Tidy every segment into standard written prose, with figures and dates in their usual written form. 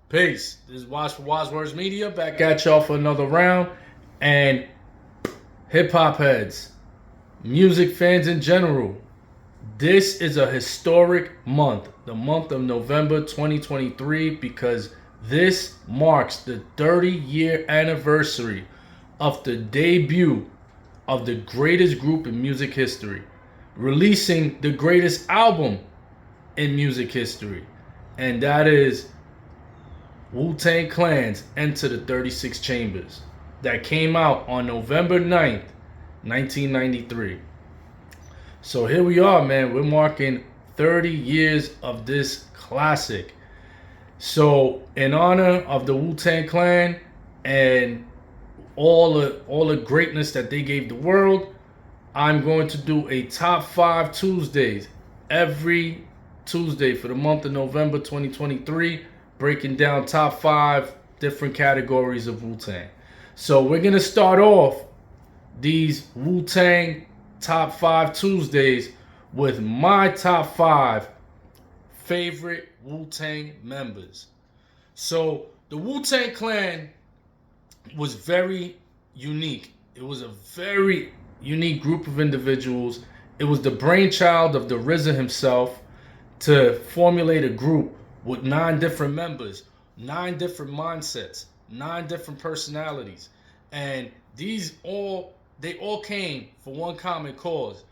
Peace. This is Watch for Wise Words Media back at y'all for another round. And hip hop heads, music fans in general, this is a historic month, the month of November 2023, because this marks the 30-year anniversary of the debut of the greatest group in music history, releasing the greatest album in music history, and that is Wu-Tang Clan's Enter the 36 Chambers, that came out on November 9th, 1993. So here we are, man. We're marking 30 years of this classic. So in honor of the Wu-Tang Clan and all the greatness that they gave the world, I'm going to do a top 5 Tuesdays every Tuesday for the month of November 2023, breaking down top 5 different categories of Wu-Tang. So we're going to start off these Wu-Tang top 5 Tuesdays with my top 5 favorite Wu-Tang members. So the Wu-Tang Clan was very unique. It was a very unique group of individuals. It was the brainchild of the RZA himself to formulate a group with 9 different members, 9 different mindsets, 9 different personalities. And they all came for one common cause.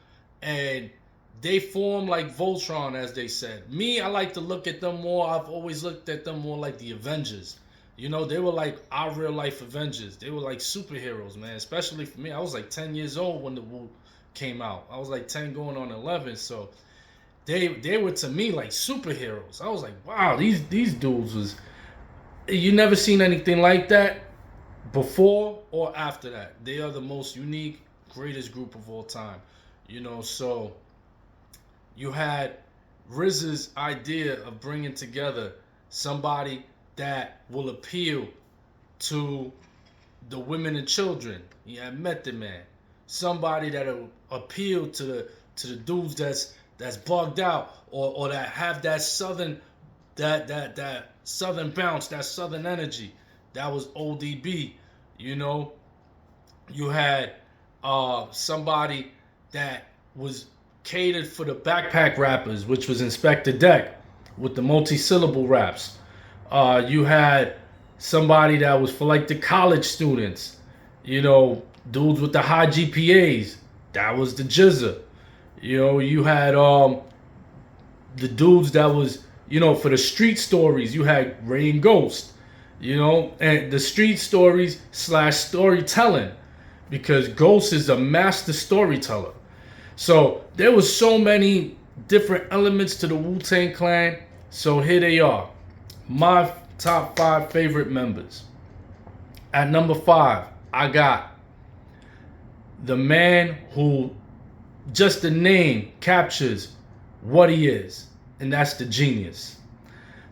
And they formed like Voltron, as they said. Me, I like to look at them more. I've always looked at them more like the Avengers. You know, they were like our real life Avengers. They were like superheroes, man. Especially for me. I was like 10 years old when the Wu came out. I was like 10 going on 11. So they were to me like superheroes. I was like, wow, these dudes was, you never seen anything like that before or after that. They are the most unique, greatest group of all time. You know, so you had RZA's idea of bringing together somebody that will appeal to the women and children. He had Method Man, somebody that'll appeal to the dudes that's bugged out or that have that southern that southern bounce, that southern energy. That was ODB. You know, you had somebody that was catered for the backpack rappers, which was Inspector Deck with the multi-syllable raps. You had somebody that was for like the college students, you know, dudes with the high GPAs. That was the GZA. You know, you had the dudes that was, you know, for the street stories. You had Ray and Ghost, you know, and the street stories / storytelling, because Ghost is a master storyteller. So there was so many different elements to the Wu-Tang Clan. So here they are, my top 5 favorite members. At number 5, I got the man who just the name captures what he is, and that's the Genius.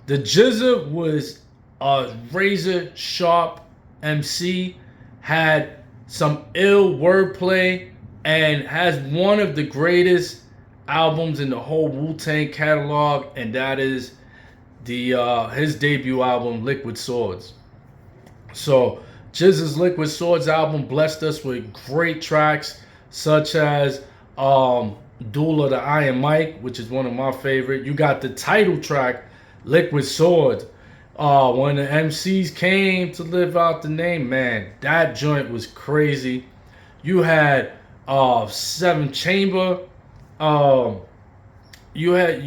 The GZA was a razor sharp MC, had some ill wordplay, and has one of the greatest albums in the whole Wu-Tang catalog, and that is his debut album, Liquid Swords. So GZA's Liquid Swords album blessed us with great tracks such as Duel of the Iron Mike, which is one of my favorite. You got the title track, Liquid Swords. When the MCs came to live out the name, man, that joint was crazy. You had 7 Chamber. You had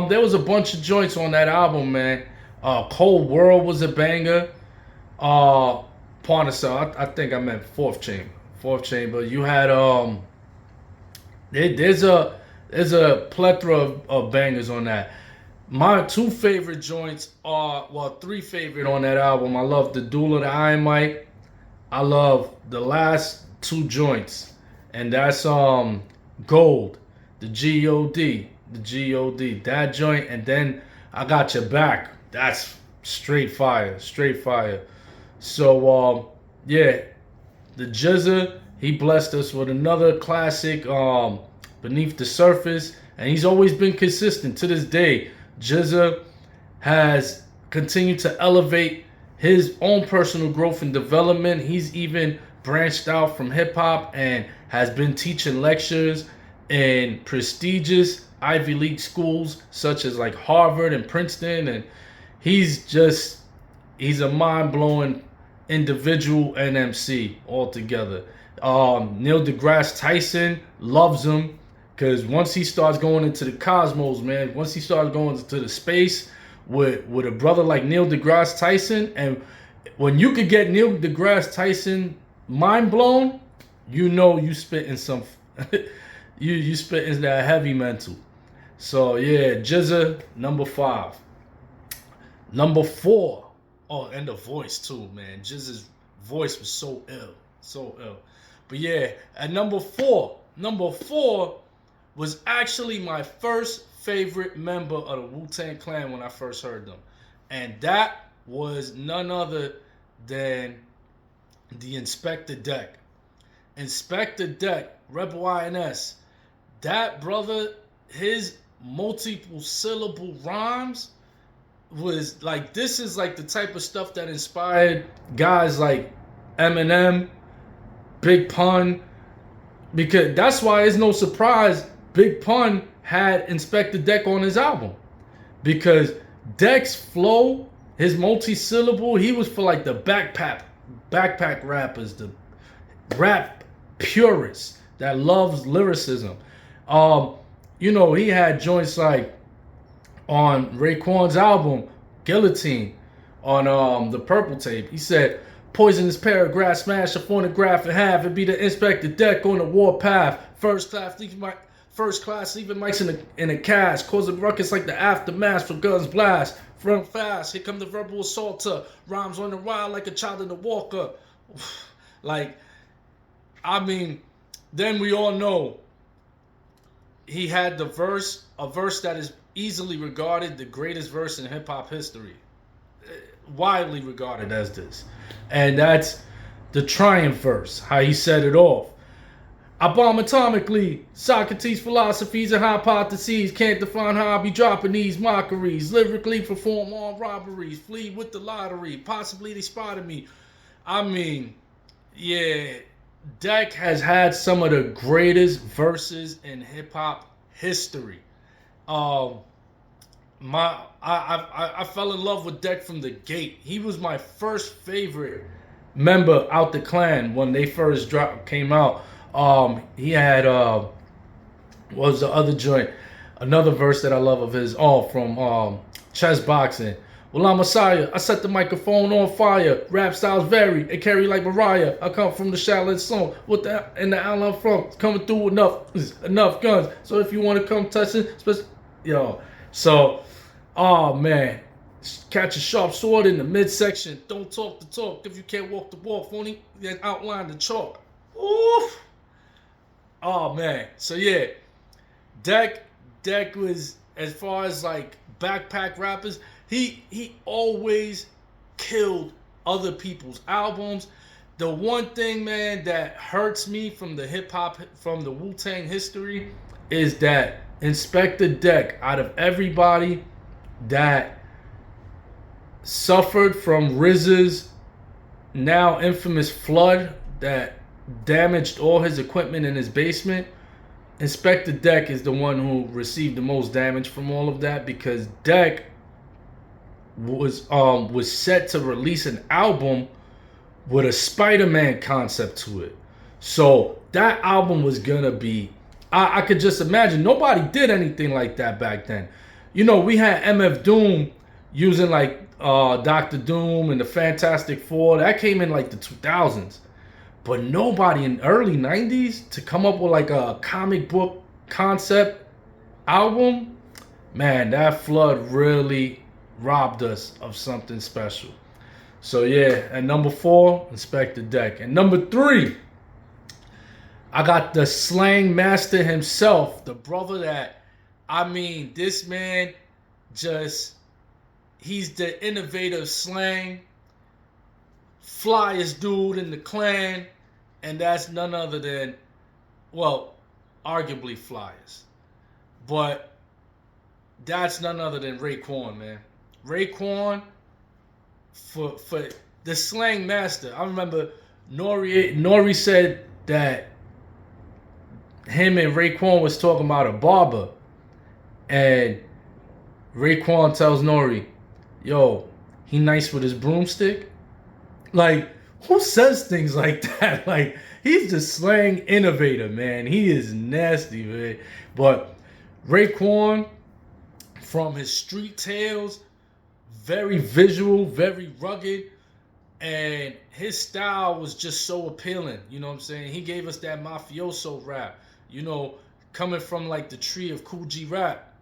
there was a bunch of joints on that album, man. Cold World was a banger. Parnasol, I think I meant Fourth Chamber. You had there's a plethora of bangers on that. My 2 favorite joints are, well, 3 favorite on that album. I love the Duel of the Iron Mike. I love the last 2 joints, and that's Gold, the G-O-D, that joint, and then I Got Your Back. That's straight fire. So yeah, the GZA, he blessed us with another classic, Beneath the Surface, and he's always been consistent to this day. GZA has continued to elevate his own personal growth and development. He's even branched out from hip hop and has been teaching lectures in prestigious Ivy League schools such as like Harvard and Princeton. And he's a mind-blowing individual and MC altogether. Neil deGrasse Tyson loves him because once he starts going into the cosmos, man, once he starts going into the space with a brother like Neil deGrasse Tyson, and when you could get Neil deGrasse Tyson mind blown, you spitting some, you spitting that heavy mental. So yeah, Jizza number 5. Number 4. Oh, and the voice too, man. Jizza's voice was so ill, so ill. But yeah, at number 4 was actually my first favorite member of the Wu-Tang Clan when I first heard them. And that was none other than the Inspector Deck. Inspector Deck, Rebel INS. That brother, his multiple syllable rhymes was like, this is like the type of stuff that inspired guys like Eminem, Big Pun, because that's why it's no surprise Big Pun had Inspector Deck on his album, because Deck's flow, his multi-syllable, he was for like the backpack rappers, the rap purists that loves lyricism. He had joints like on Raekwon's album Guillotine on the Purple Tape. He said, "Poisonous paragraph, smash a phonograph in half. It be the Inspector Deck on the warpath. First class, leaving mics in a cast. Cause a ruckus like the aftermath for guns blast. Front fast, here come the verbal assaulter. Rhymes on the wild like a child in the walker." Then we all know he had a verse that is easily regarded the greatest verse in hip-hop history. Widely regarded as this. And that's the Triumph verse, how he set it off. "I bomb atomically. Socrates' philosophies and hypotheses can't define how I be dropping these mockeries. Lyrically perform all robberies. Flee with the lottery. Possibly they spotted me." Deck has had some of the greatest verses in hip hop history. I fell in love with Deck from the gate. He was my first favorite member out the clan when they first came out. He had what was the other joint? Another verse that I love of his, from Chess Boxing. "Well, I'm Messiah. I set the microphone on fire. Rap styles vary. It carry like Mariah. I come from the Shaolin song in the Allen front, coming through with enough guns. So if you want to come touch it, oh man, catch a sharp sword in the midsection. Don't talk the talk if you can't walk the walk. Only then outline the chalk." Oof. Oh man. So yeah, Deck was, as far as like backpack rappers, he always killed other people's albums. The one thing, man, that hurts me from the Wu-Tang history is that Inspector Deck, out of everybody that suffered from RZA's now infamous flood that damaged all his equipment in his basement, Inspector Deck is the one who received the most damage from all of that, because Deck was set to release an album with a Spider-Man concept to it. So that album was gonna be, I could just imagine, nobody did anything like that back then. We had MF Doom using like Dr. Doom and the Fantastic Four. That came in like the 2000s. But nobody in early 90s to come up with like a comic book concept album, man, that flood really robbed us of something special. So yeah, at number 4, Inspector Deck. And number 3, I got the slang master himself, the brother that, this man he's the innovative slang, flyest dude in the clan, and that's none other than, arguably flyest, but that's none other than Raekwon, man. Raekwon for the slang master. I remember Nori said that him and Raekwon was talking about a barber, and Raekwon tells Nori, "Yo, he nice with his broomstick." Like, who says things like that? Like, he's the slang innovator, man. He is nasty, man. But Raekwon, from his street tales, very visual, very rugged, and his style was just so appealing. You know what I'm saying? He gave us that mafioso rap, you know, coming from like the tree of Cool G rap.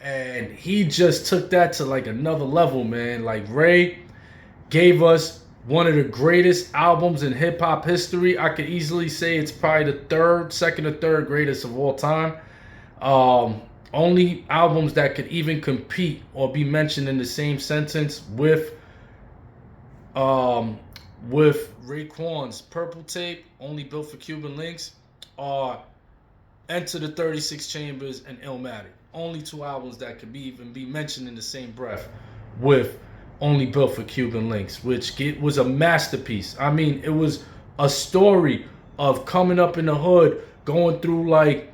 And he just took that to like another level, man. Like, Ray gave us one of the greatest albums in hip hop history. I could easily say it's probably the second or third greatest of all time. Only albums that could even compete or be mentioned in the same sentence with Raekwon's Purple Tape, Only Built for Cuban Links, are Enter the 36 Chambers and Illmatic. Only two albums that could even be mentioned in the same breath with Only Built for Cuban Links, which was a masterpiece. I mean, it was a story of coming up in the hood, going through like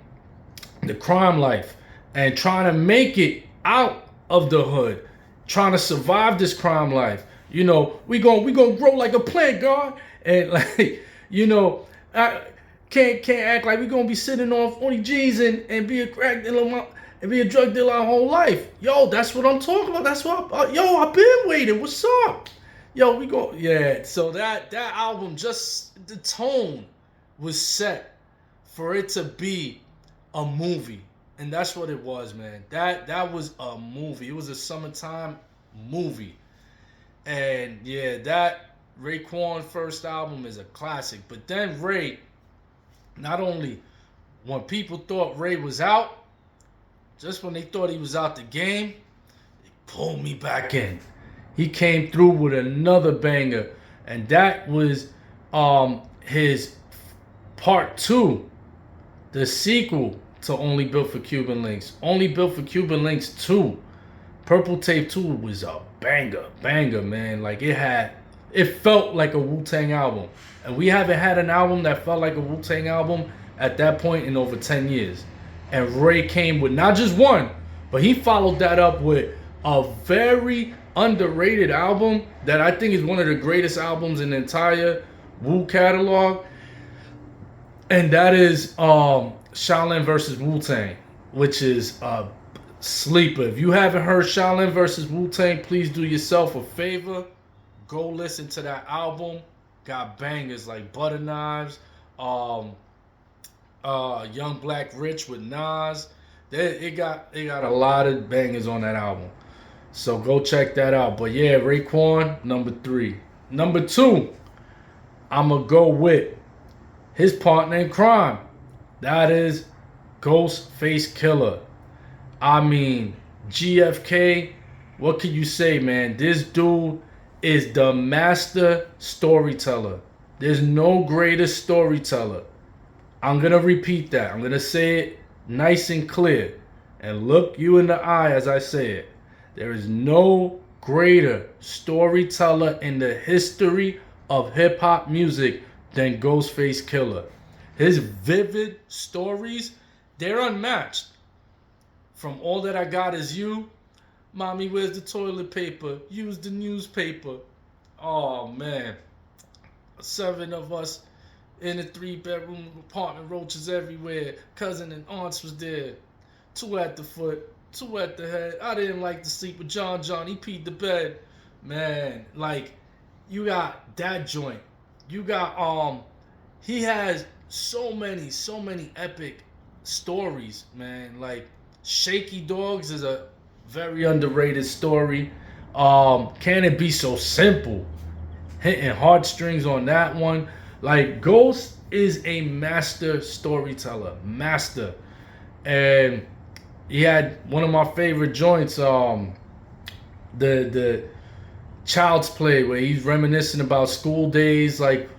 the crime life, and trying to make it out of the hood, trying to survive this crime life. You know, we gonna grow like a plant, God, and like, you know, I can't act like we gonna be sitting on 40 G's and be a crack dealer and be a drug dealer our whole life. Yo, that's what I'm talking about. That's what I've been waiting. What's up? Yo, we go, yeah. So that album, just the tone was set for it to be a movie. And that's what it was, man. That was a movie. It was a summertime movie. And yeah, that Raekwon first album is a classic. But then Ray, not only when people thought Ray was out, just when they thought he was out the game, they pulled me back in. He came through with another banger, and that was his part 2, the sequel to Only Built for Cuban Links. Only Built for Cuban Links 2. Purple Tape 2 was a banger, man. Like, it felt like a Wu-Tang album. And we haven't had an album that felt like a Wu-Tang album at that point in over 10 years. And Ray came with not just one, but he followed that up with a very underrated album that I think is one of the greatest albums in the entire Wu catalog. And that is Shaolin versus Wu-Tang, which is a sleeper. If you haven't heard Shaolin versus Wu-Tang, please do yourself a favor. Go listen to that album. Got bangers like Butter Knives, Young Black Rich with Nas. It got a lot of bangers on that album. So go check that out. But yeah, Raekwon, number 3. Number 2, I'ma go with his partner in crime. That is Ghostface Killah. I mean, GFK, what can you say, man? This dude is the master storyteller. There's no greater storyteller. I'm going to repeat that. I'm going to say it nice and clear. And look you in the eye as I say it. There is no greater storyteller in the history of hip-hop music than Ghostface Killah. His vivid stories, they're unmatched. From All That I Got Is You, Mommy, where's the toilet paper? Use the newspaper. Oh, man. 7 of us in a 3-bedroom apartment, roaches everywhere. Cousin and aunts was there. 2 at the foot, 2 at the head. I didn't like to sleep with John. He peed the bed. Man, like, you got that joint. You got, he has so many epic stories, man. Like, Shaky Dogs is a very underrated story. Can It Be So Simple? Hitting heartstrings on that one. Like, Ghost is a master storyteller. Master. And he had one of my favorite joints, the Child's Play, where he's reminiscing about school days. Like,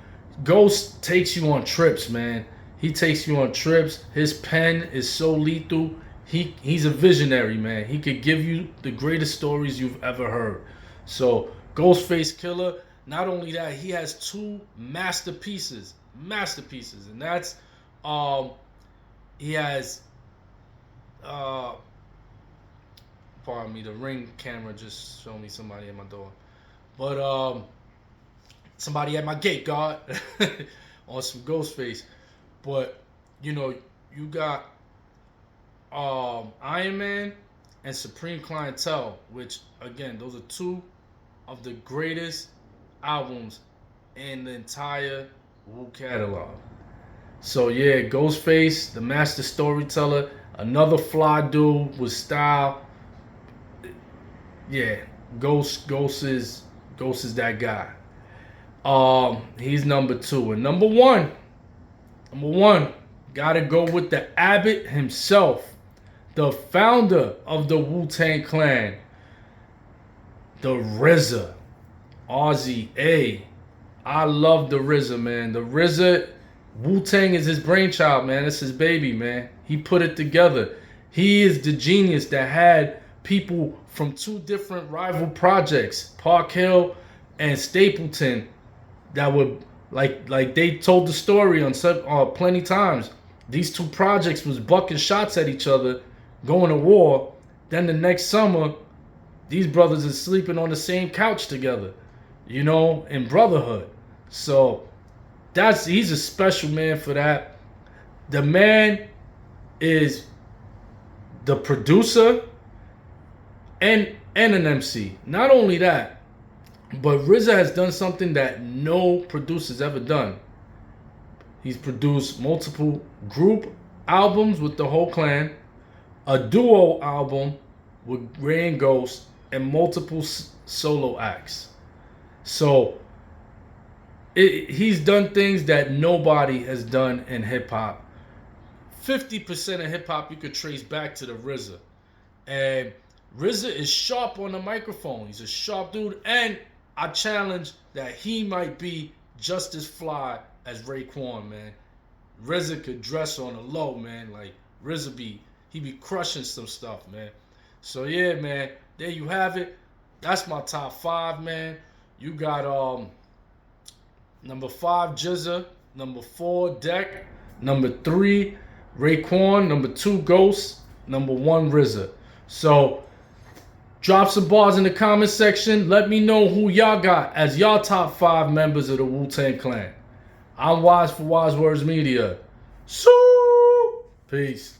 Ghost takes you on trips, man. He takes you on trips. His pen is so lethal. He's a visionary, man. He could give you the greatest stories you've ever heard. So Ghostface Killer. Not only that, he has two masterpieces, and that's um he has pardon me, the Ring camera just showed me somebody at my door, but somebody at my gate guard on some Ghostface. But you know, you got Iron Man and Supreme Clientele, which again, those are two of the greatest albums in the entire Wu catalog. So yeah, Ghostface, the master storyteller, another fly dude with style. Yeah, Ghost is that guy. He's number two. And number one, gotta go with the Abbot himself, the founder of the Wu-Tang Clan, the RZA, Ozzy A. I love the RZA, man. The RZA, Wu-Tang is his brainchild, man. It's his baby, man. He put it together. He is the genius that had people from two different rival projects, Park Hill and Stapleton, that would like they told the story on plenty times. These two projects was bucking shots at each other, going to war. Then the next summer, these brothers are sleeping on the same couch together, you know, in brotherhood. So he's a special man for that. The man is the producer and an MC. Not only that, but RZA has done something that no producer's ever done. He's produced multiple group albums with the whole clan, a duo album with Ray and Ghost, and multiple solo acts. So he's done things that nobody has done in hip hop. 50% of hip hop you could trace back to the RZA. And RZA is sharp on the microphone. He's a sharp dude, and I challenge that he might be just as fly as Raekwon, man. RZA could dress on a low, man. Like RZA he be crushing some stuff, man. So yeah, man, there you have it. That's my top five, man. You got number 5 GZA, number 4 Deck, number 3 Raekwon, number 2 Ghost, number 1 RZA. So drop some bars in the comment section. Let me know who y'all got as y'all top 5 members of the Wu-Tang Clan. I'm Wise for Wise Words Media. So peace.